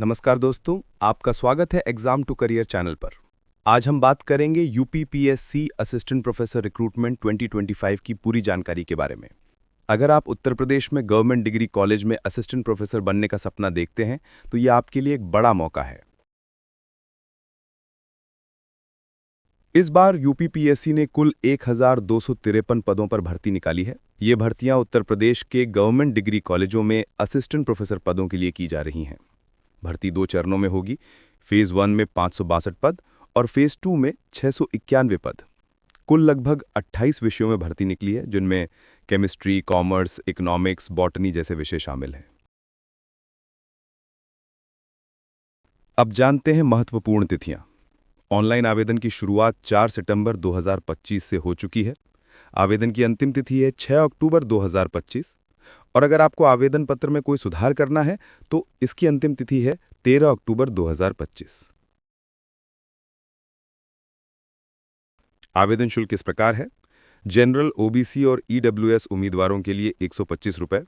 नमस्कार दोस्तों, आपका स्वागत है एग्जाम टू करियर चैनल पर। आज हम बात करेंगे यूपीपीएससी असिस्टेंट प्रोफेसर रिक्रूटमेंट 2025 की पूरी जानकारी के बारे में। अगर आप उत्तर प्रदेश में गवर्नमेंट डिग्री कॉलेज में असिस्टेंट प्रोफेसर बनने का सपना देखते हैं तो ये आपके लिए एक बड़ा मौका है। इस बार यूपीपीएससी ने कुल 1253 पदों पर भर्ती निकाली है। ये भर्तियां उत्तर प्रदेश के गवर्नमेंट डिग्री कॉलेजों में असिस्टेंट प्रोफेसर पदों के लिए की जा रही हैं। भर्ती 2 चरणों में होगी। फेज 1 में 562 पद और फेज 2 में 691 पद। कुल लगभग 28 विषयों में भर्ती निकली है, जिनमें केमिस्ट्री, कॉमर्स, इकोनॉमिक्स, बॉटनी जैसे विषय शामिल हैं। अब जानते हैं महत्वपूर्ण तिथियां। ऑनलाइन आवेदन की शुरुआत 4 सितंबर 2025 से हो चुकी है। आवेदन की अंतिम तिथि है 6 अक्टूबर 2025 और अगर आपको आवेदन पत्र में कोई सुधार करना है तो इसकी अंतिम तिथि है 13 अक्टूबर 2025। आवेदन शुल्क इस प्रकार है। जनरल, ओबीसी और ईडब्ल्यूएस उम्मीदवारों के लिए 125 रुपये,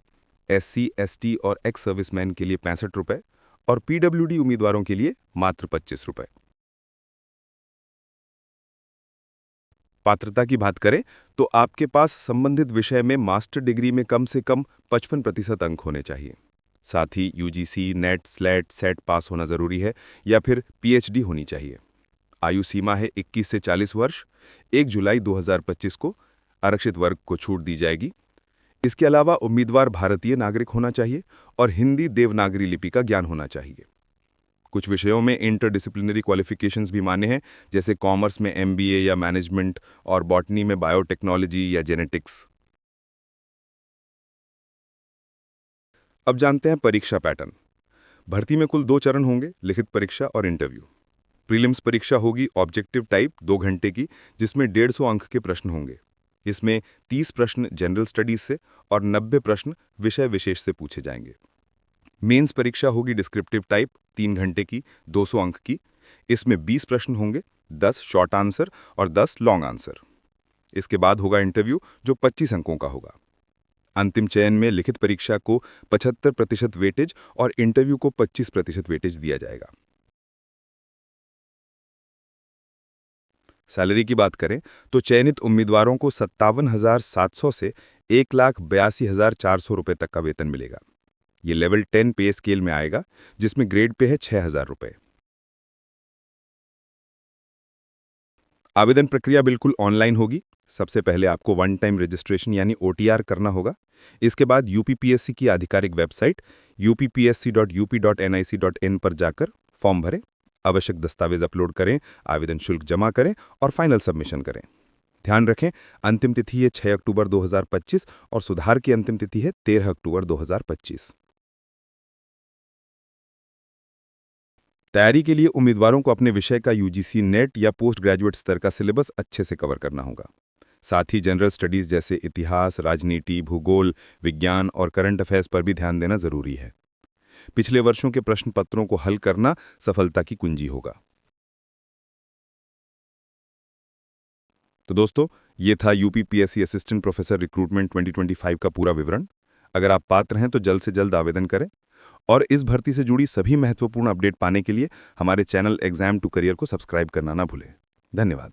एससी, एसटी और एक्स सर्विसमैन के लिए 65 रुपये और पीडब्ल्यूडी उम्मीदवारों के लिए मात्र 25 रुपये। पात्रता की बात करें तो आपके पास संबंधित विषय में मास्टर डिग्री में कम से कम 55% अंक होने चाहिए। साथ ही यूजीसी, नेट, स्लेट, सेट पास होना जरूरी है या फिर पीएचडी होनी चाहिए। आयु सीमा है 21 से 40 वर्ष। 1 जुलाई 2025 को आरक्षित वर्ग को छूट दी जाएगी। इसके अलावा उम्मीदवार भारतीय नागरिक होना चाहिए और हिंदी देवनागरी लिपि का ज्ञान होना चाहिए। कुछ विषयों में इंटरडिसिप्लिनरी क्वालिफिकेशंस भी मान्य हैं, जैसे कॉमर्स में एमबीए या मैनेजमेंट और बॉटनी में बायोटेक्नोलॉजी या जेनेटिक्स। अब जानते हैं परीक्षा पैटर्न। भर्ती में कुल 2 चरण होंगे, लिखित परीक्षा और इंटरव्यू। प्रीलिम्स परीक्षा होगी ऑब्जेक्टिव टाइप 2 घंटे की, जिसमें 150 अंक के प्रश्न होंगे। इसमें 30 प्रश्न जनरल स्टडीज से और 90 प्रश्न विषय विशेष से पूछे जाएंगे। मेंस परीक्षा होगी डिस्क्रिप्टिव टाइप 3 घंटे की, 200 अंक की। इसमें 20 प्रश्न होंगे, 10 शॉर्ट आंसर और 10 लॉन्ग आंसर। इसके बाद होगा इंटरव्यू, जो 25 अंकों का होगा। अंतिम चयन में लिखित परीक्षा को 75% वेटेज और इंटरव्यू को 25% वेटेज दिया जाएगा। सैलरी की बात करें तो चयनित उम्मीदवारों को 57,700 से 1,82,400 रुपये तक का वेतन मिलेगा। ये लेवल 10 पे स्केल में आएगा, जिसमें ग्रेड पे है 6,000 रुपये। आवेदन प्रक्रिया बिल्कुल ऑनलाइन होगी। सबसे पहले आपको वन टाइम रजिस्ट्रेशन यानी ओटीआर करना होगा। इसके बाद यूपीपीएससी की आधिकारिक वेबसाइट uppsc.up.nic.in पर जाकर फॉर्म भरें, आवश्यक दस्तावेज अपलोड करें, आवेदन शुल्क जमा करें और फाइनल सबमिशन करें। ध्यान रखें, अंतिम तिथि है 6 अक्टूबर 2025 और सुधार की अंतिम तिथि है 13 अक्टूबर 2025। तैयारी के लिए उम्मीदवारों को अपने विषय का यूजीसी नेट या पोस्ट ग्रेजुएट स्तर का सिलेबस अच्छे से कवर करना होगा। साथ ही जनरल स्टडीज जैसे इतिहास, राजनीति, भूगोल, विज्ञान और करंट अफेयर्स पर भी ध्यान देना जरूरी है। पिछले वर्षों के प्रश्न पत्रों को हल करना सफलता की कुंजी होगा। तो दोस्तों, ये था यूपीपीएससी असिस्टेंट प्रोफेसर रिक्रूटमेंट 2025 का पूरा विवरण। अगर आप पात्र हैं तो जल्द से जल्द आवेदन करें और इस भर्ती से जुड़ी सभी महत्वपूर्ण अपडेट पाने के लिए हमारे चैनल एग्जाम टू करियर को सब्सक्राइब करना ना भूलें। धन्यवाद।